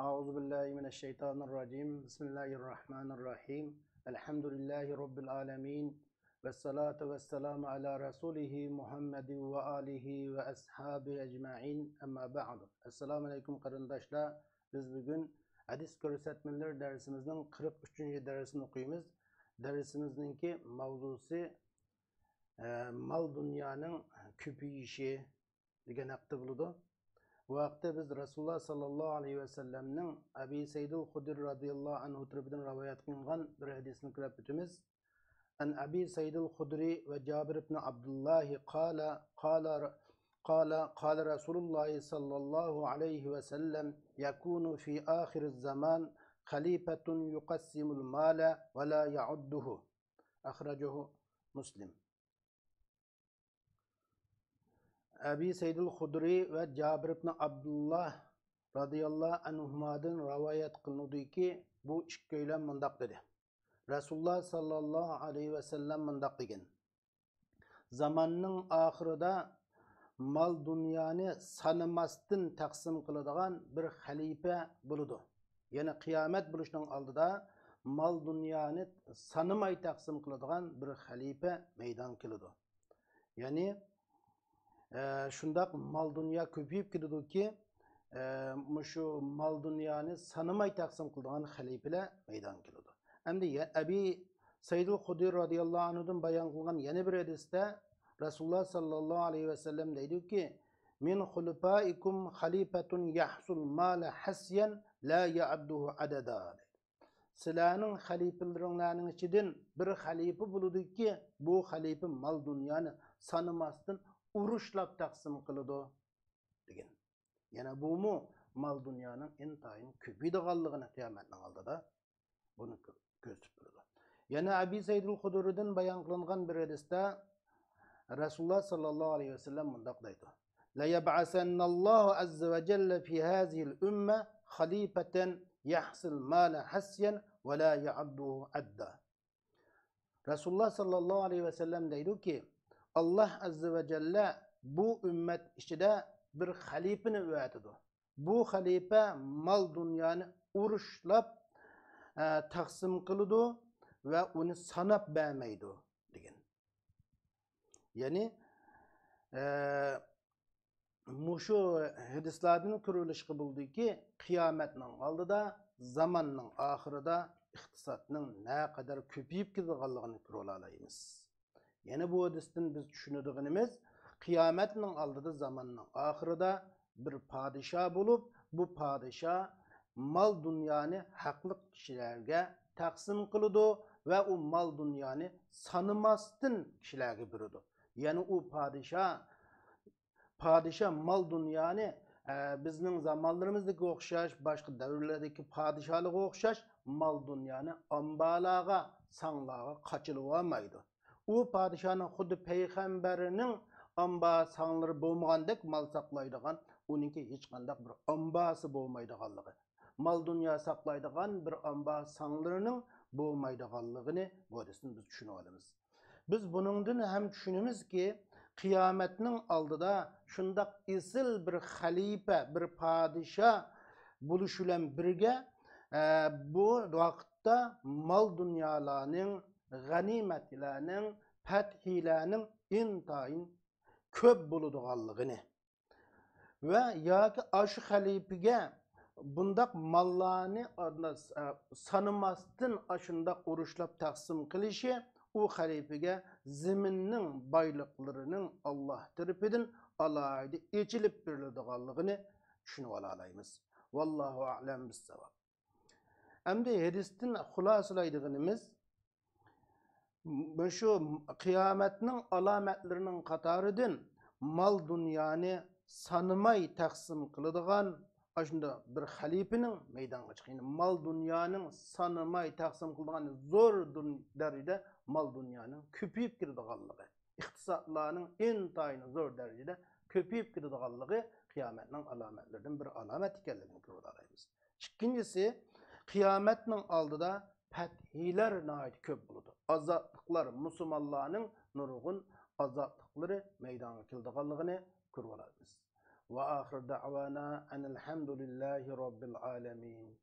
Euzu billahi mineşşeytanirracim. Bismillahirrahmanirrahim. Elhamdülillahi rabbil alamin. Ves salatu vesselamu ala rasulihi Muhammedin ve alihi ve ashabi ecmaîn. Amma ba'du. Esselamu aleyküm qarindaşlar. Biz bugün hadis ko'rsatmalar dersimizin 43. dersini okuyumuz. Dersimizdeki mavzusu mal dünyanın köpüyüşü degan haqda bo'ladi. Bu vaqtda biz Rasulullah sallallahu aleyhi ve sellem'nin Abi Seyyidul Hudri radıyallahu anhu tarafından rivayet kılınan bir hadisini kırıp bütümüz. An Abi Seyyidul Hudri ve Cabir ibn Abdullah قال رسول الله صلى الله عليه وسلم يكون في آخر الزمان خليفة يقسم المال ولا يعده أخرجه مسلم. Abi Seyyidul Hudri ve Cabir ibn Abdullah radıyallahu anhumadan rivayet kılındı ki bu ikköylem mındak dedi. Resulullah sallallahu aleyhi ve sellem mındak degen. Zamanның ahırda mal dünyanı sanımastin taksim kılıdığan bir halife buludu. Yani kıyamet buluşunun aldıda mal dünyanı sanımay taksim kılıdığan bir halife meydan kılıdı. Yani şundak mal dünya köpüyüp gidiyor ki şu mal dünyanı sanımay taksim kıldığın halifeler meydan kıldı. Hem de Abi Seyyidul Hudri radıyallahu anhu'dan bayan kılgan yeni bir hadiste Resulullah sallallahu aleyhi ve sellem dedi ki min hulufaikum halifetun yahsul mâle hasyen la ya'adduhu adada. Silahının halifelerinin içinden bir halife buludu ki bu halife mal dünyanı sanımasın uruşlap taksim kılıdı degen. Yani bu mu mal dünyanın intayın köpüydüğallığını kıyametin aldıda bunu gösterip durdu. Yani Abi Seyyidul Hudri'den bayan kılınan bir hadiste Resulullah sallallahu aleyhi ve sellem mındak deydi. La yeb'asennallahu azze ve celle fi hazihil ümme halifeten yahsil mâle hasyen ve la ya'adduhu adda. Resulullah sallallahu aleyhi ve sellem deydi ki Allah azze ve celle bu ümmet içinde bir halifeni üvetidir. Bu halife mal dünyanı uruşlap taksim kılıdı ve onu sanap beğenmeydi degen. Yani muşu hadislerden kuruluş buldu ki kıyametin aldıda zamanның ahırda iktisatның ne kadar köpüyüp gidiğallığını kurulalayımız. Yani bu hadisten biz düşündüğümüz kıyametin aldığı zamanın ahırda bir padişah bulup bu padişah mal dünyanı haklı kişilerge taksim kılıdı ve o mal dünyanı sanımasın kişilerge bürüdü. Yani o padişah mal dünyanı bizning zamanlarımızdaki okşaş, başka devirlerdeki padişahlık okşaş mal dünyanı ambalağa, sanlağa kaçılıvamaydı. O padişahın xudu peygamberinin amba sanları bolmagandek mal saklaydıgan, onunki hiç kandak bir ambası bolmaydıganlığı. Mal dünya saklaydıgan bir amba sanlarının bolmaydıganlığını bu hadisten biz düşünüp alımız. Biz bunundan hem düşünümüz ki kıyametinin aldıda şundak isil bir halife, bir padişah buluşulan birge bu vakitte mal dünyalarının ganimetlerinin, fethilerinin intayın köp buluduğallığını ve ya ki aşı halifege bundak mallarını sanımasın aşında uruşlap taksim kılışı o halifege zeminin baylıklarının Allah tarafından alaydı içilip verildiğallığını düşünüp alayımız. Vallahu a'lem bis-sevab. Hem de hadisten hulasılaydığımız şu kıyametinin alametlerinin katarıdın mal dünyanı sanımay taksim kılıdığan aşında bir halifenin meydana çıkıyor. Mal dünyanın sanımay taksim kılıdığan zor derecede mal dünyanın köpüyüp girdiğallığı. İktisatlarının intayını zor derecede köpüyüp girdiğallığı kıyametinin alametlerinden bir alamet ikenliğini kırılarayız. İkincisi kıyametin aldıda fethiler nait köp buludu. Azatlıklar Müslümanların nurgun azatlıkları meydana kıldığallığını kurvalarız. Ve ahir da'vana enelhamdülillahi rabbil alemin.